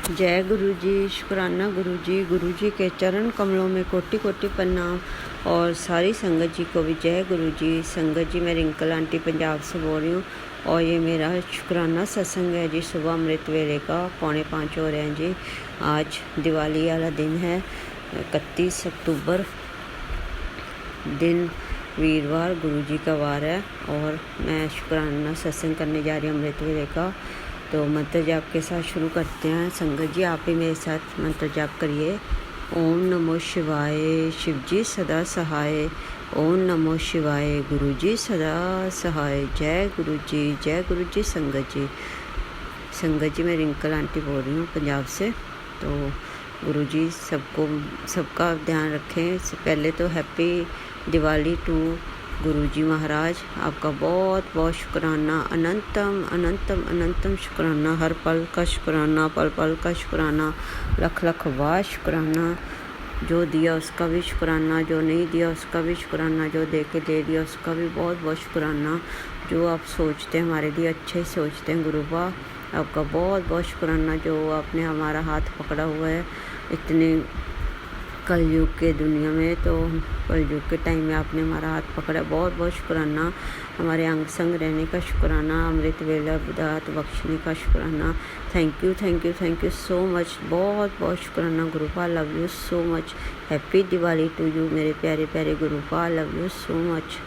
जय गुरु जी। शुक्राना गुरु जी के चरण कमलों में कोटि कोटि प्रणाम। और सारी संगत जी को भी जय गुरु जी। संगत जी, मैं रिंकल आंटी पंजाब से बोल रही हूँ और ये मेरा शुक्राना सत्संग है जी। सुबह अमृत वेले का 4:45 हो रहे हैं जी। आज दिवाली वाला दिन है, 31 अक्टूबर, दिन वीरवार, गुरु जी का वार है। और मैं शुक्राना सत्संग करने जा रही हूँ अमृत वेले का। तो मंत्र जाप के साथ शुरू करते हैं। संगत जी, आप भी मेरे साथ मंत्र जाप करिए। ओम नमो शिवाय, शिव जी सदा सहाय। ओम नमो शिवाय, गुरु जी सदा सहाय। जय गुरु जी संगत जी। संगत जी, मैं रिंकल आंटी बोल रही हूँ पंजाब से। तो गुरु जी सबका ध्यान रखें। पहले तो हैप्पी दिवाली टू गुरु जी महाराज। आपका बहुत बहुत शुक्राना, अनंतम अनंतम अनंतम शुक्राना। हर पल का शुक्राना, पल पल का शुक्राना, लख लख वार शुक्राना। जो दिया उसका भी शुक्राना, जो नहीं दिया उसका भी शुक्राना, जो दे के दे दिया उसका भी बहुत बहुत शुक्राना। जो आप सोचते हैं हमारे लिए अच्छे सोचते हैं गुरुबा, आपका बहुत बहुत शुक्राना। जो आपने हमारा हाथ पकड़ा हुआ है इतने कलयुग के दुनिया में, तो कलयुग के टाइम में आपने हमारा हाथ पकड़ा, बहुत बहुत शुक्राना। हमारे अंग संग रहने का शुक्राना, अमृत वेला दात बख्शने का शुक्राना। Thank you so much. बहुत बहुत शुक्राना गुरुपा, love you so much. Happy Diwali to you मेरे प्यारे प्यारे गुरुपा, love you so much.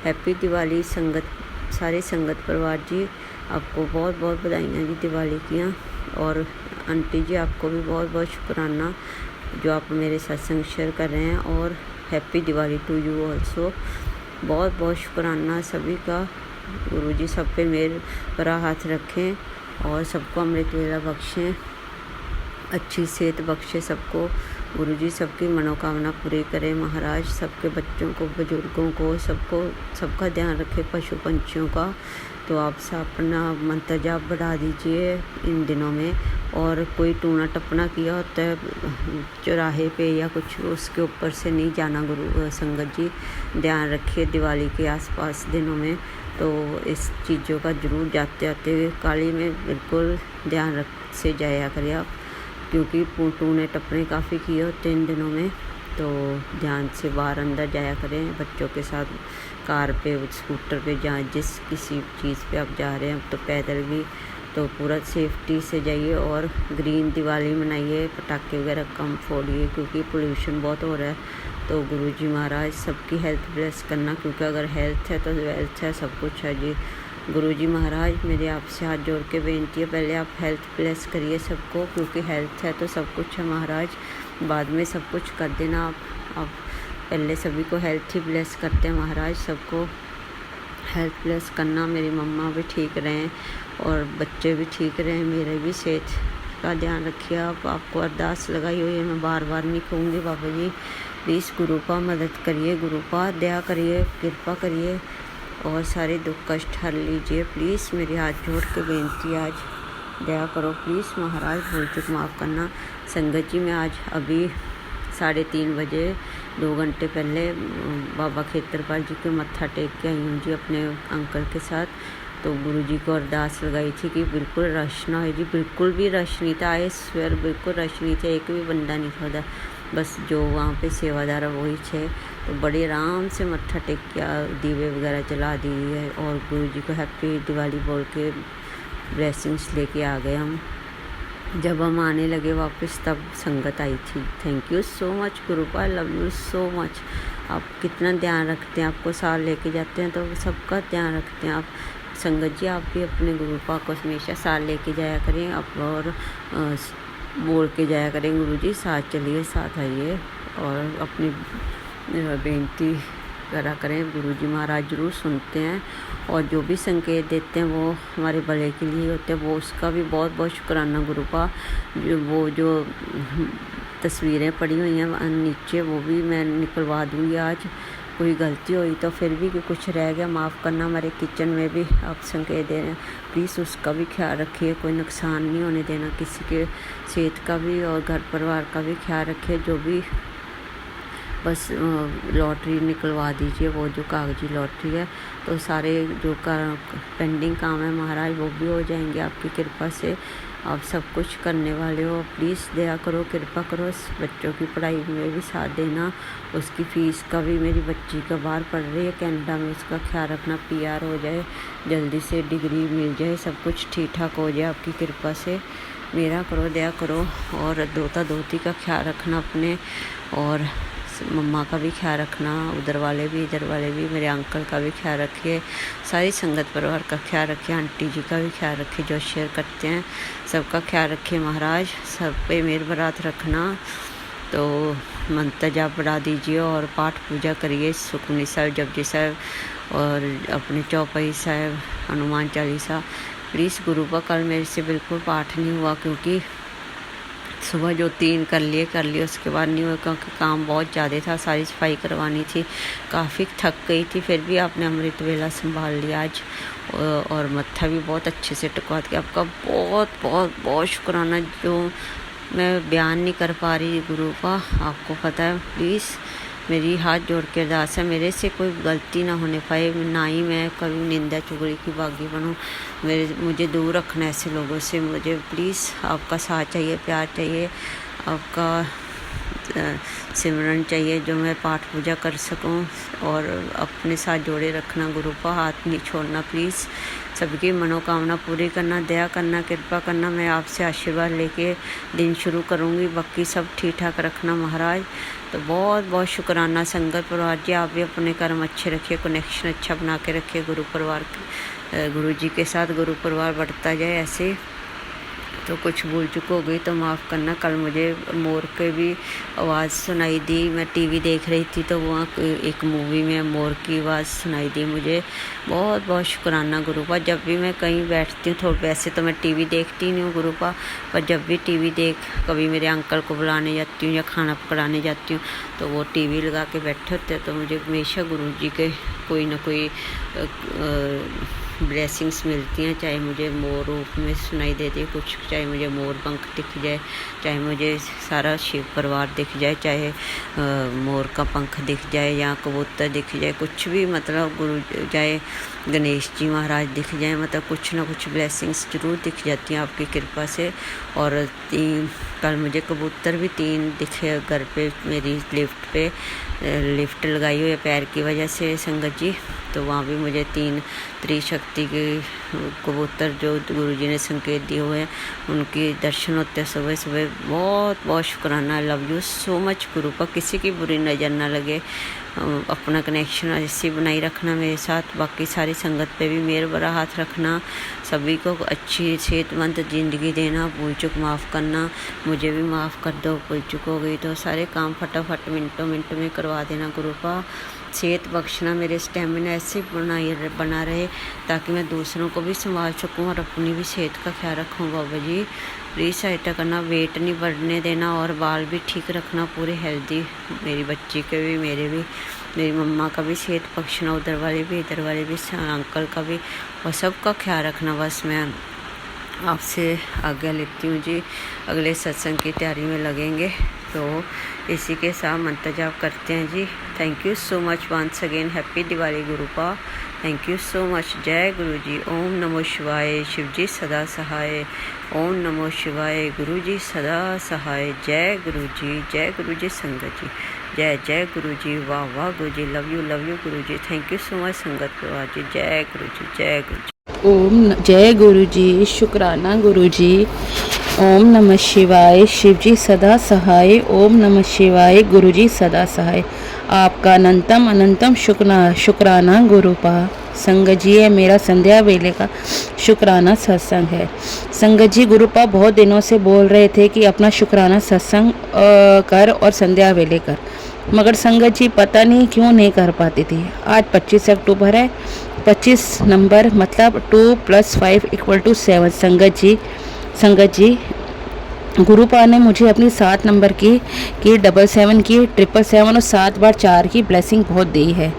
Happy Diwali संगत, सारे संगत परिवार जी, आपको बहुत बहुत बधाइयाँ जी दिवाली की। और आंटी जी, आपको भी बहुत बहुत शुक्राना जो आप मेरे सत्संग शेयर कर रहे हैं। और happy Diwali to you also. बहुत बहुत शुक्राना सभी का। गुरु जी सब पे मेरे बड़ा हाथ रखें और सबको अमृत वेला बख्शें, अच्छी सेहत बख्शे सबको। गुरु जी सबकी मनोकामना पूरी करें महाराज। सबके बच्चों को, बुजुर्गों को, सबका ध्यान रखें, पशु पंछियों का। तो आप सब अपना मंत्र जाप बढ़ा दीजिए इन दिनों में। और कोई टूना टपना किया होता है चौराहे पे या कुछ, उसके ऊपर से नहीं जाना गुरु संगत जी, ध्यान रखिए दिवाली के आसपास दिनों में। तो इस चीज़ों का जरूर जाते आते काली में बिल्कुल ध्यान रख से जाया करिए आप, क्योंकि टूने टपने काफ़ी किए होते हैं इन दिनों में। तो ध्यान से बाहर अंदर जाया करें बच्चों के साथ, कार पे, स्कूटर पे, जहाँ जिस किसी चीज़ पे आप जा रहे हैं, तो पैदल भी, तो पूरा सेफ्टी से जाइए। और ग्रीन दिवाली मनाइए, पटाखे वगैरह कम फोड़िए क्योंकि पोल्यूशन बहुत हो रहा है। तो गुरु जी महाराज सबकी हेल्थ ब्लेस करना, क्योंकि अगर हेल्थ है तो वेल्थ है, सब कुछ है जी। गुरु जी महाराज, मेरे आपसे हाथ जोड़ के बेनती है, पहले आप हेल्थ ब्लेस करिए सबको, क्योंकि हेल्थ है तो सब कुछ है महाराज। बाद में सब कुछ कर देना आप पहले सभी को हेल्थ ही ब्लेस करते हैं महाराज। सबको हेल्थ ब्लेस करना। मेरी मम्मा भी ठीक रहें और बच्चे भी ठीक रहें, मेरे भी सेहत का ध्यान रखिए आप। आपको अरदास लगाई हुई है, मैं बार बार नहीं कहूँगी बाबा जी। प्लीज़ गुरुपा मदद करिए, गुरुपा दया करिए, कृपा करिए और सारे दुख कष्ट हर लीजिए। प्लीज़ मेरी हाथ जोड़ के बेनती, आज दया करो प्लीज़ महाराज, भूल चूक माफ़ करना। संगत जी, मैं आज अभी 3:30 बजे 2 घंटे पहले बाबा खेतरपाल जी के मत्था टेक के आई हूँ जी अपने अंकल के साथ। तो गुरु जी को अरदास लगाई थी कि बिल्कुल रश ना हो जी। बिल्कुल भी रश नहीं था, आई स्वेयर बिल्कुल रश नहीं था, एक भी बंदा नहीं था, बस जो वहाँ पे सेवादार वही थे। तो बड़े आराम से मत्था टेक किया, दीवे वगैरह जला दिए और गुरु जी को हैप्पी दिवाली बोल के ब्लेसिंग्स लेके आ गए हम। जब हम आने लगे वापस तब संगत आई थी। Thank you so much गुरुपा, love you so much. आप कितना ध्यान रखते हैं, आपको साथ लेके जाते हैं तो सबका ध्यान रखते हैं आप। संगत जी, आप भी अपने गुरुपा को हमेशा साथ लेके जाया करें आप, और बोल के जाया करें गुरु जी साथ चलिए, साथ आइए और अपनी बेनती करा करें। गुरु जी महाराज जरूर सुनते हैं और जो भी संकेत देते हैं वो हमारे भले के लिए होते हैं। वो उसका भी बहुत बहुत शुक्राना गुरुपा। जो तस्वीरें पड़ी हुई हैं नीचे, वो भी मैं निकलवा दूँगी आज। कोई गलती हुई तो फिर भी कुछ रह गया माफ़ करना। हमारे किचन में भी आप संकेत दे रहे हैं, प्लीज़ उसका भी ख्याल रखिए, कोई नुकसान नहीं होने देना किसी के सेहत का भी, और घर परिवार का भी ख्याल रखिए। जो भी बस लॉटरी निकलवा दीजिए, वो जो कागजी लॉटरी है। तो सारे जो पेंडिंग काम है महाराज वो भी हो जाएंगे आपकी कृपा से। आप सब कुछ करने वाले हो, प्लीज़ दया करो, कृपा करो, बच्चों की पढ़ाई में भी साथ देना। उसकी फ़ीस का भी, मेरी बच्ची का बाहर पढ़ रही है कनाडा में, उसका ख्याल रखना, PR हो जाए, जल्दी से डिग्री मिल जाए, सब कुछ ठीक ठाक हो जाए आपकी कृपा से। मेरा करो, दया करो। और दोता दोती का ख्याल रखना अपने, और मम्मा का भी ख्याल रखना, उधर वाले भी इधर वाले भी, मेरे अंकल का भी ख्याल रखिए, सारी संगत परिवार का ख्याल रखिए, आंटी जी का भी ख्याल रखिए जो शेयर करते हैं, सबका ख्याल रखिए महाराज। सब पे मेहर बरात रखना। तो मंत्र जाप बढ़ा दीजिए और पाठ पूजा करिए, सुखमनी साहब, जपजी साहब और अपने चौपाई साहब, हनुमान चालीसा। प्लीज़ गुरु का कल मेरे से बिल्कुल पाठ नहीं हुआ, क्योंकि सुबह जो 3 कर लिए उसके बाद नहीं हुआ, क्योंकि काम बहुत ज़्यादा था, सारी सफाई करवानी थी, काफ़ी थक गई थी। फिर भी आपने अमृत वेला संभाल लिया आज, और मत्था भी बहुत अच्छे से टिकवा के। आपका बहुत बहुत बहुत शुक्राना, जो मैं बयान नहीं कर पा रही गुरु का, आपको पता है। प्लीज़ मेरी हाथ जोड़ के अरदास है, मेरे से कोई गलती ना होने पाए, ना ही मैं कभी निंदा चुगली की बागी बनूं। मुझे दूर रखना ऐसे लोगों से। मुझे प्लीज़ आपका साथ चाहिए, प्यार चाहिए, आपका सिमरन चाहिए, जो मैं पाठ पूजा कर सकूं, और अपने साथ जोड़े रखना गुरु का, हाथ नहीं छोड़ना प्लीज़। सबकी मनोकामना पूरी करना, दया करना, कृपा करना। मैं आपसे आशीर्वाद लेके दिन शुरू करूंगी, बाकी सब ठीक ठाक रखना महाराज। तो बहुत बहुत शुक्राना संगत परिवार जी, आप भी अपने कर्म अच्छे रखिए, कनेक्शन अच्छा बना के रखिए गुरु परिवार, गुरु जी के साथ गुरु परिवार बढ़ता जाए ऐसे। तो कुछ भूल चुक हो गई तो माफ़ करना। कल मुझे मोर के भी आवाज़ सुनाई दी, मैं टीवी देख रही थी तो वहाँ एक मूवी में मोर की आवाज़ सुनाई दी मुझे। बहुत बहुत शुक्राना गुरु का। जब भी मैं कहीं बैठती हूँ, थोड़ा वैसे तो मैं टीवी देखती नहीं हूँ गुरु का, पर जब भी टीवी कभी मेरे अंकल को बुलाने जाती हूँ या खाना पकड़ाने जाती हूँ, तो वो टीवी लगा के बैठे होते हैं, तो मुझे हमेशा गुरु जी के कोई ना कोई ब्लेसिंग्स मिलती हैं। चाहे मुझे मोर रूप में सुनाई देती है कुछ, चाहे मुझे मोर पंख दिख जाए, चाहे मुझे सारा शिव परिवार दिख जाए, चाहे मोर का पंख दिख जाए या कबूतर दिख जाए, कुछ भी, मतलब गुरु चाहे गणेश जी महाराज दिख जाए, मतलब कुछ ना कुछ ब्लेसिंग्स ज़रूर दिख जाती हैं आपकी कृपा से। और कल मुझे कबूतर भी 3 दिखे घर पे, मेरी लिफ्ट लगाई हुई है पैर की वजह से संगत जी, तो वहाँ भी मुझे 3 त्रिशक्ति के कबूतर जो गुरुजी ने संकेत दिए हुए हैं, उनके दर्शन होते हैं सुबह सुबह। बहुत बहुत शुक्राना, लव यू सो मच गुरु का। किसी की बुरी नज़र ना लगे, अपना कनेक्शन ऐसे बनाई रखना मेरे साथ। बाकी सारी संगत पे भी मेरा बड़ा हाथ रखना, सभी को अच्छी सेहतमंद ज़िंदगी देना, भूल चुक माफ़ करना, मुझे भी माफ़ कर दो, भूल चुक हो गई तो सारे काम फटाफट मिनटों में करवा देना गुरु का। सेहत बख्शना, मेरे स्टेमिना ऐसे बना रहे ताकि मैं दूसरों को भी संभाल सकूं और अपनी भी सेहत का ख्याल रखूं। बाबा जी प्लीज़ सहायता करना, वेट नहीं बढ़ने देना और बाल भी ठीक रखना, पूरे हेल्दी, मेरी बच्ची के भी, मेरे भी, मेरी मम्मा का भी सेहत बख्शना, उधर वाले भी इधर वाले भी, अंकल का भी, और सबका ख्याल रखना। बस मैं आपसे आज्ञा लेती हूँ जी, अगले सत्संग की तैयारी में लगेंगे। तो इसी के साथ मंत्र जाप करते हैं जी। Thank you so much once again, happy Diwali गुरु का। Thank you so much. जय गुरु जी। ओम नमो शिवाय। शिव जी सदा सहाय। ओम नमो शिवाय। गुरु जी सदा सहाय। जय गुरु जी संगत जी। जय जय गुरु जी। वाह वाह गुरु जी। Love you Guru ji. Thank you so much संगत परिवार जी। जय गुरु जी। जय गुरु जी। ओम जय गुरु जी। शुक्राना गुरु जी। ओम नमः शिवाय। शिव जी सदा सहाय। ओम नमः शिवाय। गुरु जी सदा सहाय। आपका अनंतम शुक्राना गुरु पा। संगत जी है मेरा संध्या वेले का शुक्राना सत्संग है। संगत जी गुरु पा बहुत दिनों से बोल रहे थे कि अपना शुक्राना सत्संग कर और संध्या वेले कर, मगर संगत जी पता नहीं क्यों नहीं कर पाती थी। आज 25 अक्टूबर है, 25 नंबर मतलब 2 + 5 = 7। संगत जी गुरुपा ने मुझे अपनी 7 नंबर की 77 की 777 और 7 बार 4 की ब्लेसिंग बहुत दी है।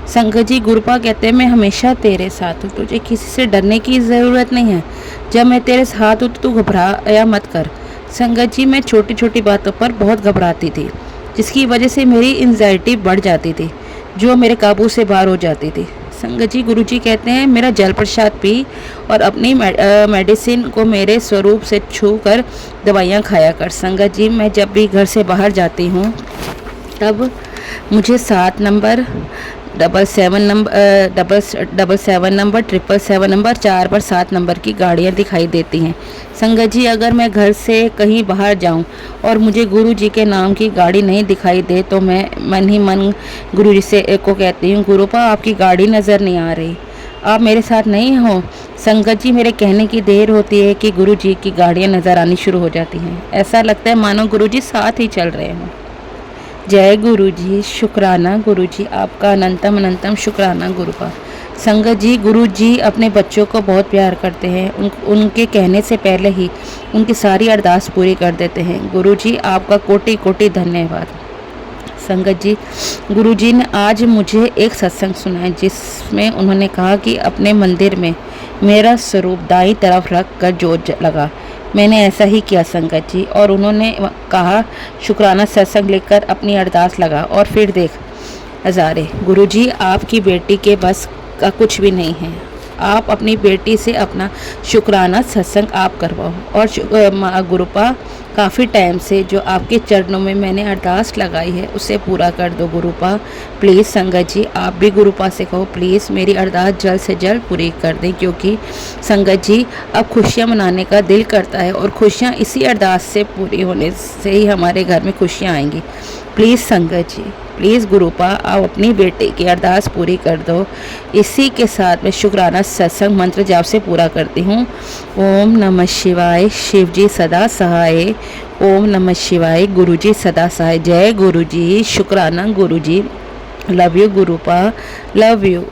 संगत जी गुरुपा कहते हैं मैं हमेशा तेरे साथ हूँ, तुझे किसी से डरने की ज़रूरत नहीं है, जब मैं तेरे साथ हूँ तो तू घबराया मत कर। संगत जी मैं छोटी छोटी बातों पर बहुत घबराती थी, जिसकी वजह से मेरी एंजाइटी बढ़ जाती थी, जो मेरे काबू से बाहर हो जाती थी। संगत जी, गुरुजी कहते हैं मेरा जल प्रसाद पी और अपनी मेडिसिन को मेरे स्वरूप से छू कर दवाइयाँ खाया कर। संगत जी, मैं जब भी घर से बाहर जाती हूँ तब मुझे 7 नंबर, 777 नंबर, 777 नंबर, 4 पर 7 नंबर की गाड़ियाँ दिखाई देती हैं। संगत जी, अगर मैं घर से कहीं बाहर जाऊं और मुझे गुरु जी के नाम की गाड़ी नहीं दिखाई दे तो मैं मन ही मन गुरु जी से को कहती हूँ, गुरुपा आपकी गाड़ी नज़र नहीं आ रही, आप मेरे साथ नहीं हो। संगत जी, मेरे कहने की देर होती है कि गुरु जी की गाड़ियाँ नज़र आनी शुरू हो जाती हैं। ऐसा लगता है मानो गुरु जी साथ ही चल रहे हों। जय गुरु जी, शुक्राना गुरु जी, आपका अनंतम अनंतम शुक्राना गुरुपा। संगत जी, गुरु जी अपने बच्चों को बहुत प्यार करते हैं, उनके कहने से पहले ही उनकी सारी अरदास पूरी कर देते हैं। गुरु जी आपका कोटि कोटि धन्यवाद। संगत जी, गुरु जी ने आज मुझे एक सत्संग सुनाया जिसमें उन्होंने कहा कि अपने मंदिर में मेरा स्वरूप दाईं तरफ रख कर जोत लगा। मैंने ऐसा ही किया संगत जी, और उन्होंने कहा शुक्राना सत्संग लेकर अपनी अरदास लगा और फिर देख हज़ारे। गुरु जी, आपकी बेटी के बस का कुछ भी नहीं है, आप अपनी बेटी से अपना शुक्राना सत्संग आप करवाओ। और गुरुपा, काफ़ी टाइम से जो आपके चरणों में मैंने अरदास लगाई है उसे पूरा कर दो गुरुपा। प्लीज़ संगत जी, आप भी गुरुपा से कहो प्लीज़ मेरी अरदास जल्द से जल्द पूरी कर दें, क्योंकि संगत जी अब खुशियाँ मनाने का दिल करता है और खुशियाँ इसी अरदास से पूरी होने से ही हमारे घर में खुशियाँ आएंगी। प्लीज़ संगत जी, प्लीज़ गुरुपा आप अपनी बेटे की अरदास पूरी कर दो। इसी के साथ मैं शुक्राना सत्संग मंत्र जाप से पूरा करती हूँ। ओम नमः शिवाय, शिव जी सदा सहाय। ओम नमः शिवाय, गुरु जी सदा सहाय। जय गुरु जी, शुक्राना गुरु जी, लव यू गुरुपा, लव यू।